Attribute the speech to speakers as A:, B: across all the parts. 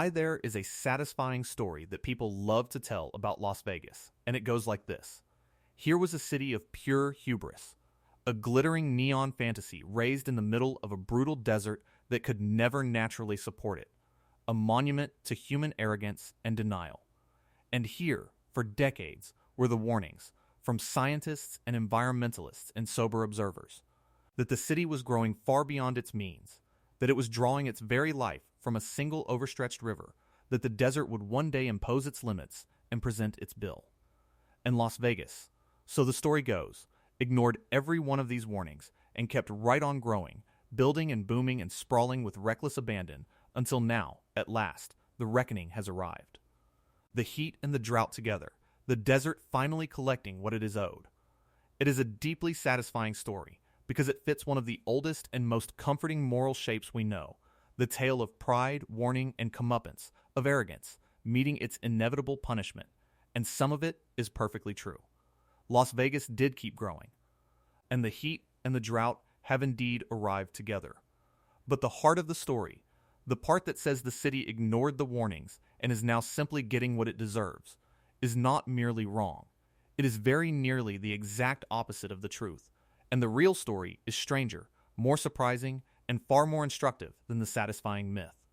A: There is a satisfying story that people love to tell about Las Vegas, and it goes like this. Here was a city of pure hubris, a glittering neon fantasy raised in the middle of a brutal desert that could never naturally support it, a monument to human arrogance and denial. And here, for decades, were the warnings, from scientists and environmentalists and sober observers, that the city was growing far beyond its means, that it was drawing its very life from a single overstretched river, that the desert would one day impose its limits and present its bill. And Las Vegas, so the story goes, ignored every one of these warnings and kept right on growing, building and booming and sprawling with reckless abandon until now, at last, the reckoning has arrived. The heat and the drought together, the desert finally collecting what it is owed. It is a deeply satisfying story because it fits one of the oldest and most comforting moral shapes we know, the tale of pride, warning, and comeuppance, of arrogance, meeting its inevitable punishment, and some of it is perfectly true. Las Vegas did keep growing, and the heat and the drought have indeed arrived together. But the heart of the story, the part that says the city ignored the warnings and is now simply getting what it deserves, is not merely wrong. It is very nearly the exact opposite of the truth, and the real story is stranger, more surprising, and far more instructive than the satisfying myth.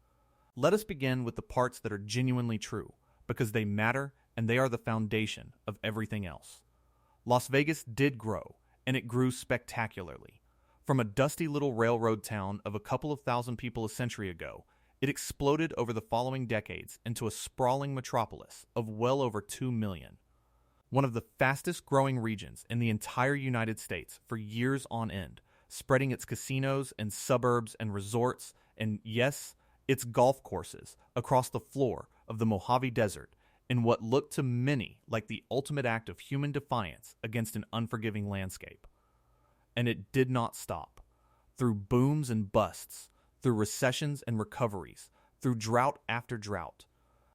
A: Let us begin with the parts that are genuinely true, because they matter and they are the foundation of everything else. Las Vegas did grow, and it grew spectacularly. From a dusty little railroad town of a couple of thousand people a century ago, it exploded over the following decades into a sprawling metropolis of well over 2 million. One of the fastest growing regions in the entire United States for years on end, spreading its casinos and suburbs and resorts and, yes, its golf courses across the floor of the Mojave Desert in what looked to many like the ultimate act of human defiance against an unforgiving landscape. And it did not stop. Through booms and busts, through recessions and recoveries, through drought after drought,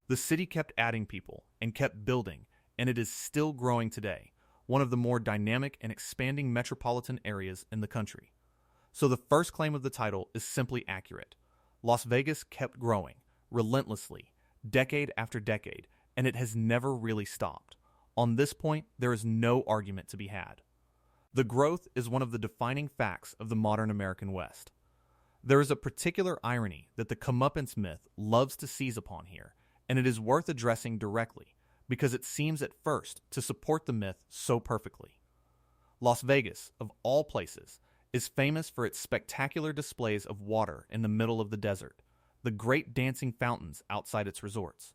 A: the city kept adding people and kept building, and it is still growing today, one of the more dynamic and expanding metropolitan areas in the country. So the first claim of the title is simply accurate. Las Vegas kept growing, relentlessly, decade after decade, and it has never really stopped. On this point, there is no argument to be had. The growth is one of the defining facts of the modern American West. There is a particular irony that the comeuppance myth loves to seize upon here, and it is worth addressing directly, because it seems at first to support the myth so perfectly. Las Vegas, of all places, is famous for its spectacular displays of water in the middle of the desert, the great dancing fountains outside its resorts,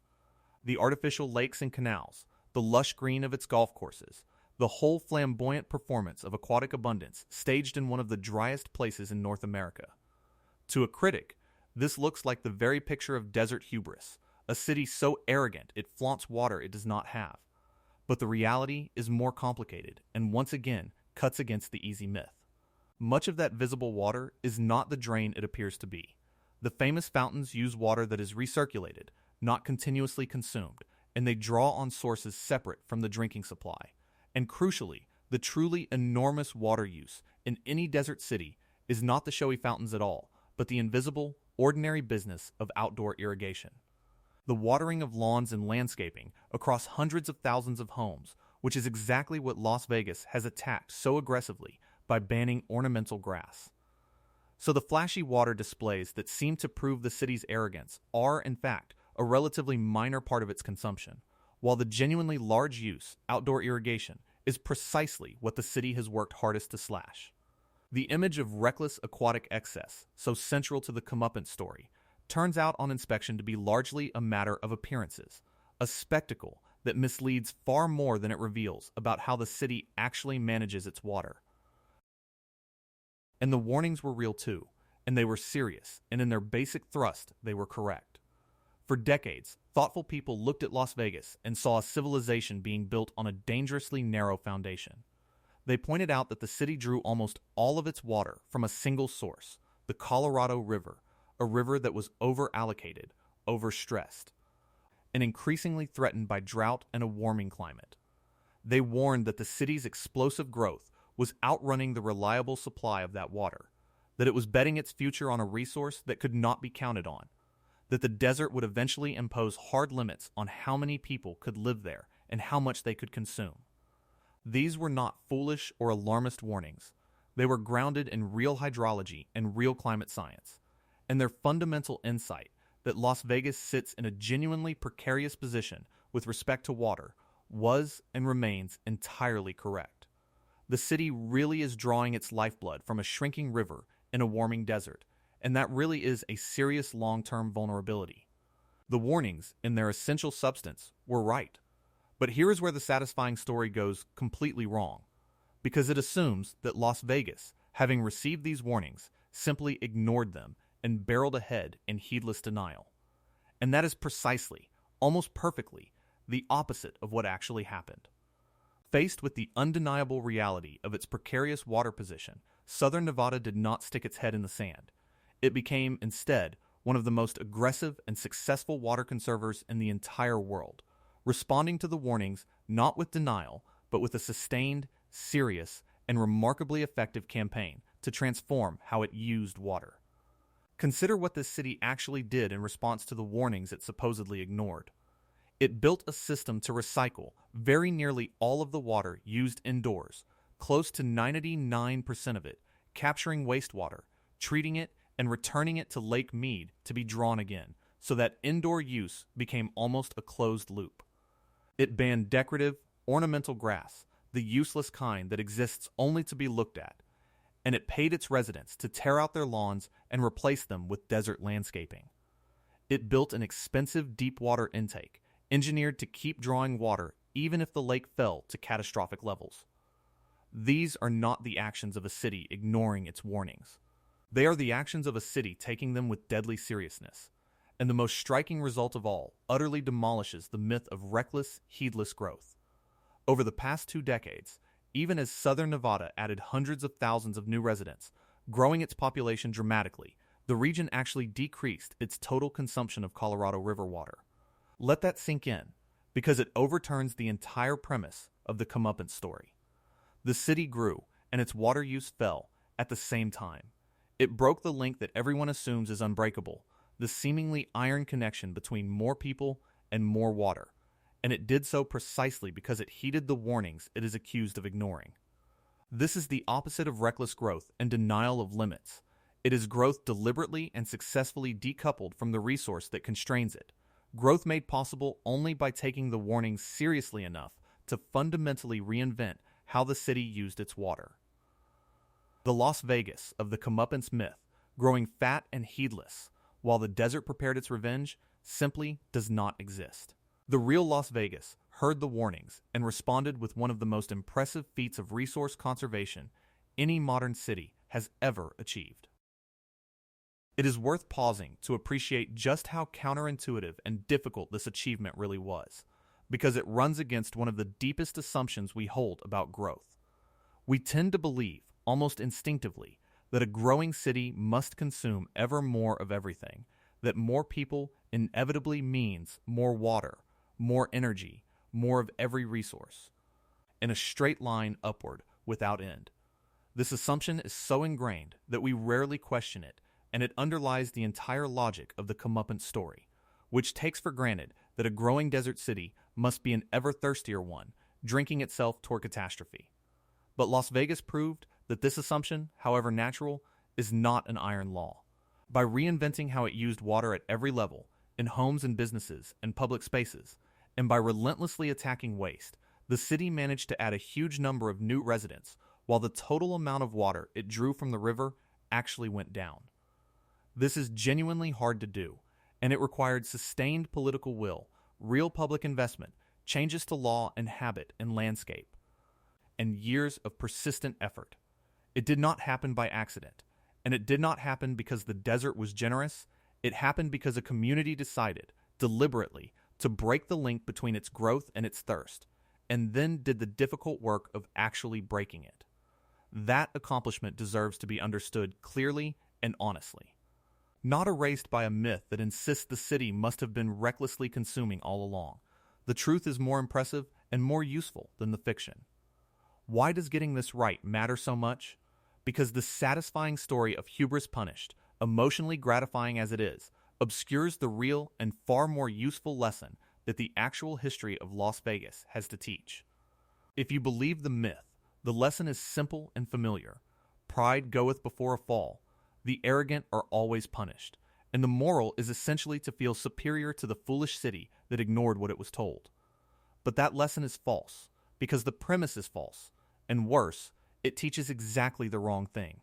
A: the artificial lakes and canals, the lush green of its golf courses, the whole flamboyant performance of aquatic abundance staged in one of the driest places in North America. To a critic, this looks like the very picture of desert hubris, a city so arrogant it flaunts water it does not have. But the reality is more complicated and once again cuts against the easy myth. Much of that visible water is not the drain it appears to be. The famous fountains use water that is recirculated, not continuously consumed, and they draw on sources separate from the drinking supply. And crucially, the truly enormous water use in any desert city is not the showy fountains at all, but the invisible, ordinary business of outdoor irrigation. The watering of lawns and landscaping across hundreds of thousands of homes, which is exactly what Las Vegas has attacked so aggressively by banning ornamental grass. So the flashy water displays that seem to prove the city's arrogance are, in fact, a relatively minor part of its consumption, while the genuinely large use, outdoor irrigation, is precisely what the city has worked hardest to slash. The image of reckless aquatic excess, so central to the comeuppance story, turns out on inspection to be largely a matter of appearances, a spectacle that misleads far more than it reveals about how the city actually manages its water. And the warnings were real too, and they were serious, and in their basic thrust, they were correct. For decades, thoughtful people looked at Las Vegas and saw a civilization being built on a dangerously narrow foundation. They pointed out that the city drew almost all of its water from a single source, the Colorado River, a river that was over-allocated, overstressed, and increasingly threatened by drought and a warming climate. They warned that the city's explosive growth was outrunning the reliable supply of that water, that it was betting its future on a resource that could not be counted on, that the desert would eventually impose hard limits on how many people could live there and how much they could consume. These were not foolish or alarmist warnings. They were grounded in real hydrology and real climate science, and their fundamental insight that Las Vegas sits in a genuinely precarious position with respect to water was and remains entirely correct. The city really is drawing its lifeblood from a shrinking river in a warming desert, and that really is a serious long-term vulnerability. The warnings, in their essential substance, were right. But here is where the satisfying story goes completely wrong, because it assumes that Las Vegas, having received these warnings, simply ignored them and barreled ahead in heedless denial. And that is precisely, almost perfectly, the opposite of what actually happened. Faced with the undeniable reality of its precarious water position, Southern Nevada did not stick its head in the sand. It became, instead, one of the most aggressive and successful water conservers in the entire world, responding to the warnings not with denial, but with a sustained, serious, and remarkably effective campaign to transform how it used water. Consider what this city actually did in response to the warnings it supposedly ignored. It built a system to recycle very nearly all of the water used indoors, close to 99% of it, capturing wastewater, treating it, and returning it to Lake Mead to be drawn again, so that indoor use became almost a closed loop. It banned decorative, ornamental grass, the useless kind that exists only to be looked at, and it paid its residents to tear out their lawns and replace them with desert landscaping. It built an expensive deep water intake, engineered to keep drawing water even if the lake fell to catastrophic levels. These are not the actions of a city ignoring its warnings. They are the actions of a city taking them with deadly seriousness. And the most striking result of all utterly demolishes the myth of reckless, heedless growth. Over the past 2 decades, even as Southern Nevada added hundreds of thousands of new residents, growing its population dramatically, the region actually decreased its total consumption of Colorado River water. Let that sink in, because it overturns the entire premise of the comeuppance story. The city grew, and its water use fell at the same time. It broke the link that everyone assumes is unbreakable, the seemingly iron connection between more people and more water, and it did so precisely because it heeded the warnings it is accused of ignoring. This is the opposite of reckless growth and denial of limits. It is growth deliberately and successfully decoupled from the resource that constrains it, growth made possible only by taking the warnings seriously enough to fundamentally reinvent how the city used its water. The Las Vegas of the comeuppance myth, growing fat and heedless, while the desert prepared its revenge, simply does not exist. The real Las Vegas heard the warnings and responded with one of the most impressive feats of resource conservation any modern city has ever achieved. It is worth pausing to appreciate just how counterintuitive and difficult this achievement really was, because it runs against one of the deepest assumptions we hold about growth. We tend to believe, almost instinctively, that a growing city must consume ever more of everything, that more people inevitably means more water, more energy, more of every resource, in a straight line upward without end. This assumption is so ingrained that we rarely question it, and it underlies the entire logic of the comeuppance story, which takes for granted that a growing desert city must be an ever thirstier one, drinking itself toward catastrophe. But Las Vegas proved that this assumption, however natural, is not an iron law. By reinventing how it used water at every level, in homes and businesses and public spaces, and by relentlessly attacking waste, the city managed to add a huge number of new residents, while the total amount of water it drew from the river actually went down. This is genuinely hard to do, and it required sustained political will, real public investment, changes to law and habit and landscape, and years of persistent effort. It did not happen by accident, and it did not happen because the desert was generous. It happened because a community decided, deliberately, to break the link between its growth and its thirst, and then did the difficult work of actually breaking it. That accomplishment deserves to be understood clearly and honestly, not erased by a myth that insists the city must have been recklessly consuming all along. The truth is more impressive and more useful than the fiction. Why does getting this right matter so much? Because the satisfying story of hubris punished, emotionally gratifying as it is, obscures the real and far more useful lesson that the actual history of Las Vegas has to teach. If you believe the myth, the lesson is simple and familiar. Pride goeth before a fall. The arrogant are always punished. And the moral is essentially to feel superior to the foolish city that ignored what it was told. But that lesson is false, because the premise is false. And worse, it teaches exactly the wrong thing.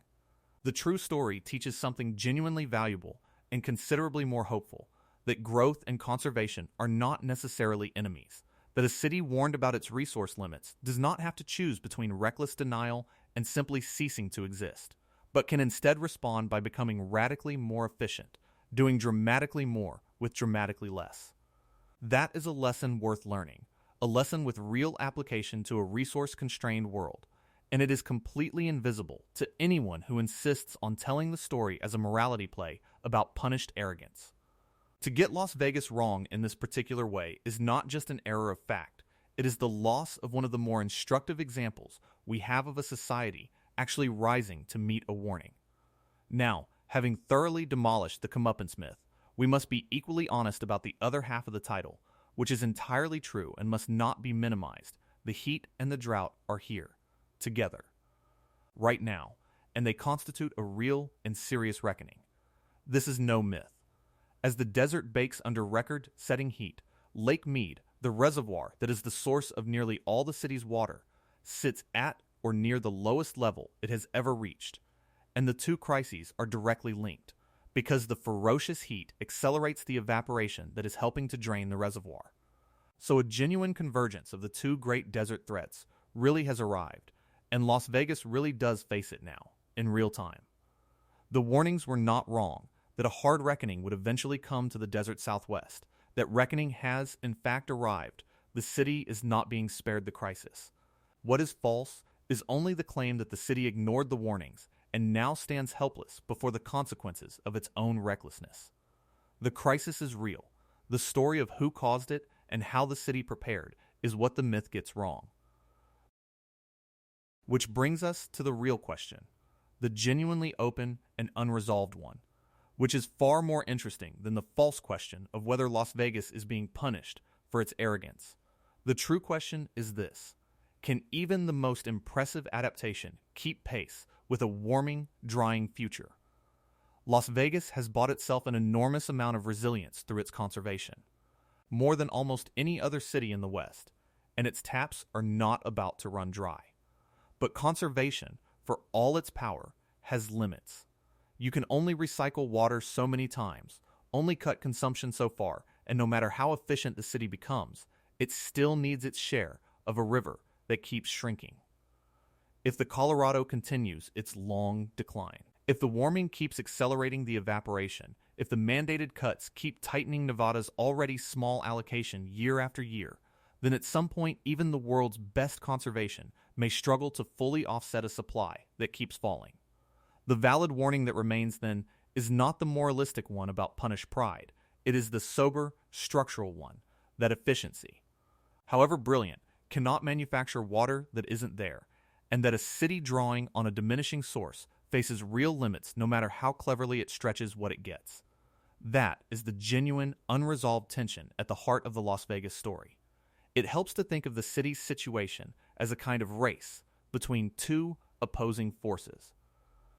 A: The true story teaches something genuinely valuable and considerably more hopeful, that growth and conservation are not necessarily enemies, that a city warned about its resource limits does not have to choose between reckless denial and simply ceasing to exist, but can instead respond by becoming radically more efficient, doing dramatically more with dramatically less. That is a lesson worth learning, a lesson with real application to a resource-constrained world, and it is completely invisible to anyone who insists on telling the story as a morality play about punished arrogance. To get Las Vegas wrong in this particular way is not just an error of fact, it is the loss of one of the more instructive examples we have of a society actually rising to meet a warning. Now, having thoroughly demolished the comeuppance myth, we must be equally honest about the other half of the title, which is entirely true and must not be minimized. The heat and the drought are here, together, right now, and they constitute a real and serious reckoning. This is no myth. As the desert bakes under record-setting heat, Lake Mead, the reservoir that is the source of nearly all the city's water, sits at or near the lowest level it has ever reached, and the two crises are directly linked, because the ferocious heat accelerates the evaporation that is helping to drain the reservoir. So a genuine convergence of the two great desert threats really has arrived, and Las Vegas really does face it now, in real time. The warnings were not wrong, that a hard reckoning would eventually come to the desert southwest. That reckoning has, in fact, arrived. The city is not being spared the crisis. What is false is only the claim that the city ignored the warnings and now stands helpless before the consequences of its own recklessness. The crisis is real. The story of who caused it and how the city prepared is what the myth gets wrong. Which brings us to the real question, the genuinely open and unresolved one, which is far more interesting than the false question of whether Las Vegas is being punished for its arrogance. The true question is this: can even the most impressive adaptation keep pace with a warming, drying future? Las Vegas has bought itself an enormous amount of resilience through its conservation, more than almost any other city in the West, and its taps are not about to run dry. But conservation, for all its power, has limits. You can only recycle water so many times, only cut consumption so far, and no matter how efficient the city becomes, it still needs its share of a river that keeps shrinking. If the Colorado continues its long decline, if the warming keeps accelerating the evaporation, if the mandated cuts keep tightening Nevada's already small allocation year after year, then at some point even the world's best conservation may struggle to fully offset a supply that keeps falling. The valid warning that remains, then, is not the moralistic one about punished pride. It is the sober, structural one, that efficiency, however brilliant, cannot manufacture water that isn't there, and that a city drawing on a diminishing source faces real limits no matter how cleverly it stretches what it gets. That is the genuine, unresolved tension at the heart of the Las Vegas story. It helps to think of the city's situation as a kind of race between two opposing forces.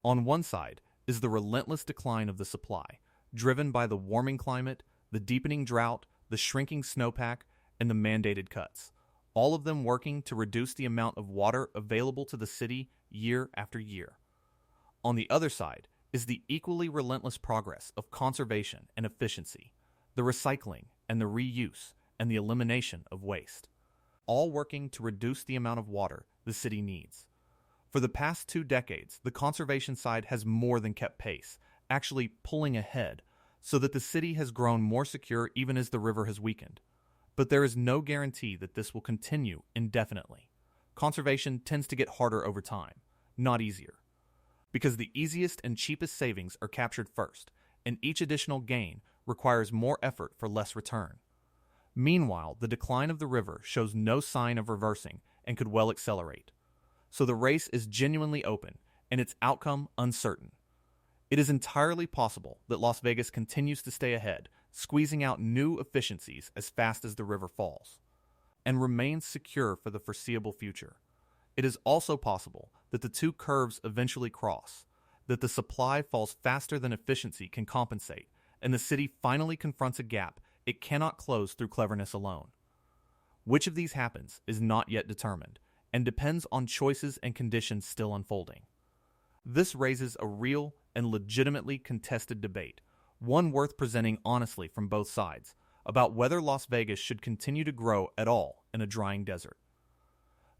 A: On one side is the relentless decline of the supply, driven by the warming climate, the deepening drought, the shrinking snowpack, and the mandated cuts, all of them working to reduce the amount of water available to the city year after year. On the other side is the equally relentless progress of conservation and efficiency, the recycling and the reuse and the elimination of waste, all working to reduce the amount of water the city needs. For the past 2 decades, the conservation side has more than kept pace, actually pulling ahead, so that the city has grown more secure even as the river has weakened. But there is no guarantee that this will continue indefinitely. Conservation tends to get harder over time, not easier, because the easiest and cheapest savings are captured first, and each additional gain requires more effort for less return. Meanwhile, the decline of the river shows no sign of reversing and could well accelerate. So the race is genuinely open, and its outcome uncertain. It is entirely possible that Las Vegas continues to stay ahead, squeezing out new efficiencies as fast as the river falls, and remains secure for the foreseeable future. It is also possible that the two curves eventually cross, that the supply falls faster than efficiency can compensate, and the city finally confronts a gap it cannot close through cleverness alone. Which of these happens is not yet determined, and depends on choices and conditions still unfolding. This raises a real and legitimately contested debate, one worth presenting honestly from both sides, about whether Las Vegas should continue to grow at all in a drying desert.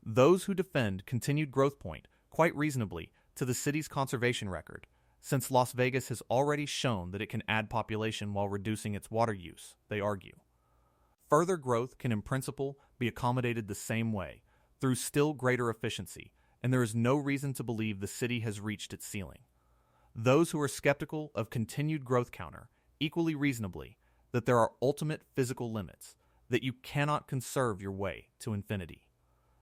A: Those who defend continued growth point, quite reasonably, to the city's conservation record, since Las Vegas has already shown that it can add population while reducing its water use, they argue. Further growth can in principle be accommodated the same way, through still greater efficiency, and there is no reason to believe the city has reached its ceiling. Those who are skeptical of continued growth counter, equally reasonably, that there are ultimate physical limits, that you cannot conserve your way to infinity,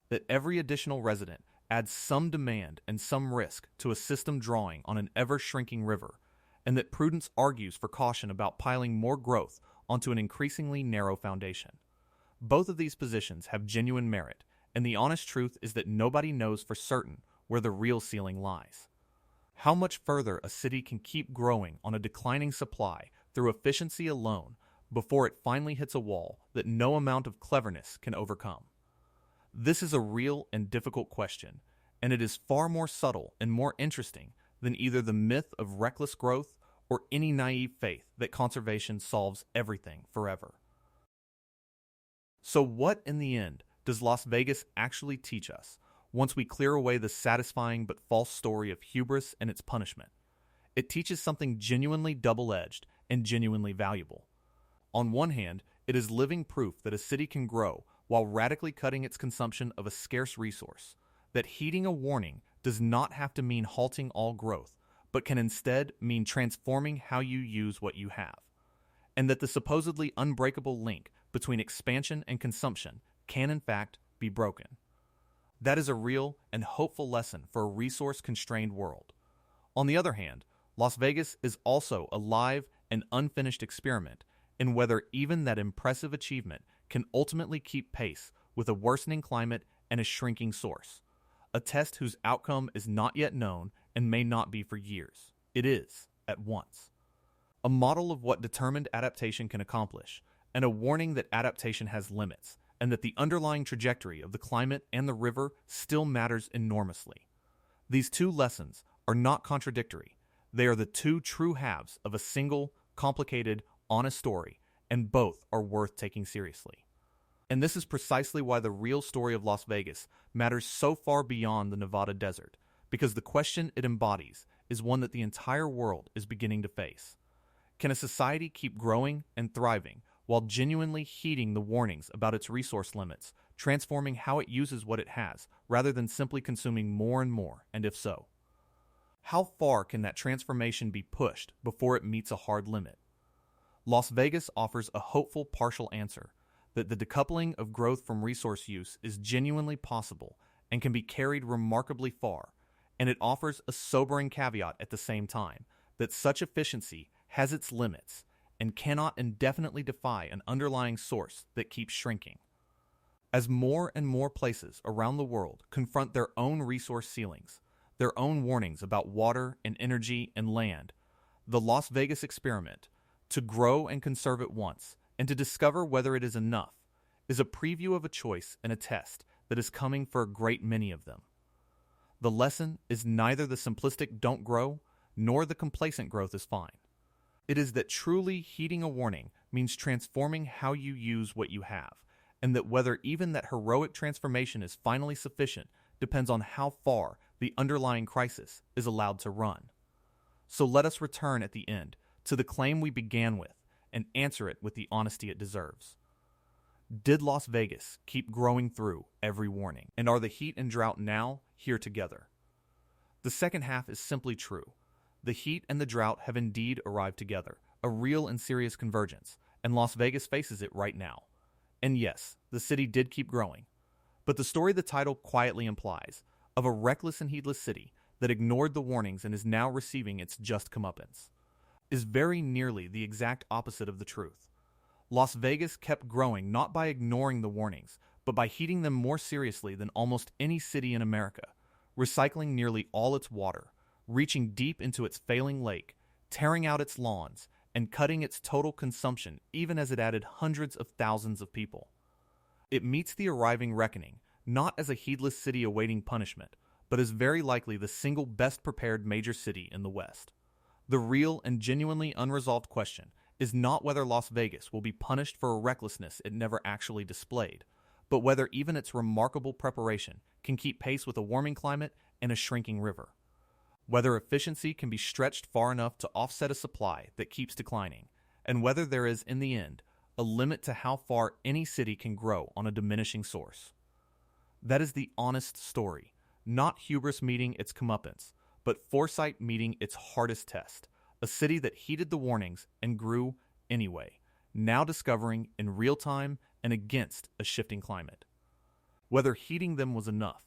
A: that every additional resident adds some demand and some risk to a system drawing on an ever-shrinking river, and that prudence argues for caution about piling more growth onto an increasingly narrow foundation. Both of these positions have genuine merit, and the honest truth is that nobody knows for certain where the real ceiling lies. How much further a city can keep growing on a declining supply through efficiency alone before it finally hits a wall that no amount of cleverness can overcome. This is a real and difficult question, and it is far more subtle and more interesting than either the myth of reckless growth or any naive faith that conservation solves everything forever. So what, in the end, does Las Vegas actually teach us once we clear away the satisfying but false story of hubris and its punishment? It teaches something genuinely double-edged and genuinely valuable. On one hand, it is living proof that a city can grow while radically cutting its consumption of a scarce resource, that heeding a warning does not have to mean halting all growth, but can instead mean transforming how you use what you have, and that the supposedly unbreakable link between expansion and consumption can in fact be broken. That is a real and hopeful lesson for a resource-constrained world. On the other hand, Las Vegas is also a live and unfinished experiment in whether even that impressive achievement can ultimately keep pace with a worsening climate and a shrinking source, a test whose outcome is not yet known and may not be for years. It is, at once. A model of what determined adaptation can accomplish, and a warning that adaptation has limits, and that the underlying trajectory of the climate and the river still matters enormously. These two lessons are not contradictory. They are the two true halves of a single, complicated, honest story, and both are worth taking seriously. And this is precisely why the real story of Las Vegas matters so far beyond the Nevada desert, because the question it embodies is one that the entire world is beginning to face. Can a society keep growing and thriving while genuinely heeding the warnings about its resource limits, transforming how it uses what it has, rather than simply consuming more and more, and if so? How far can that transformation be pushed before it meets a hard limit? Las Vegas offers a hopeful partial answer, that the decoupling of growth from resource use is genuinely possible and can be carried remarkably far, and it offers a sobering caveat at the same time, that such efficiency has its limits and cannot indefinitely defy an underlying source that keeps shrinking. As more and more places around the world confront their own resource ceilings, their own warnings about water and energy and land, the Las Vegas experiment, to grow and conserve at once, and to discover whether it is enough, is a preview of a choice and a test that is coming for a great many of them. The lesson is neither the simplistic don't grow, nor the complacent growth is fine. It is that truly heeding a warning means transforming how you use what you have, and that whether even that heroic transformation is finally sufficient depends on how far the underlying crisis is allowed to run. So let us return at the end to the claim we began with and answer it with the honesty it deserves. Did Las Vegas keep growing through every warning, and are the heat and drought now here together? The second half is simply true. The heat and the drought have indeed arrived together, a real and serious convergence, and Las Vegas faces it right now. And yes, the city did keep growing. But the story the title quietly implies, of a reckless and heedless city that ignored the warnings and is now receiving its just comeuppance, is very nearly the exact opposite of the truth. Las Vegas kept growing not by ignoring the warnings, but by heeding them more seriously than almost any city in America, recycling nearly all its water, reaching deep into its failing lake, tearing out its lawns, and cutting its total consumption even as it added hundreds of thousands of people. It meets the arriving reckoning, not as a heedless city awaiting punishment, but as very likely the single best prepared major city in the West. The real and genuinely unresolved question is not whether Las Vegas will be punished for a recklessness it never actually displayed, but whether even its remarkable preparation can keep pace with a warming climate and a shrinking river. Whether efficiency can be stretched far enough to offset a supply that keeps declining, and whether there is, in the end, a limit to how far any city can grow on a diminishing source. That is the honest story, not hubris meeting its comeuppance, but foresight meeting its hardest test, a city that heeded the warnings and grew anyway, now discovering in real time and against a shifting climate. Whether heeding them was enough,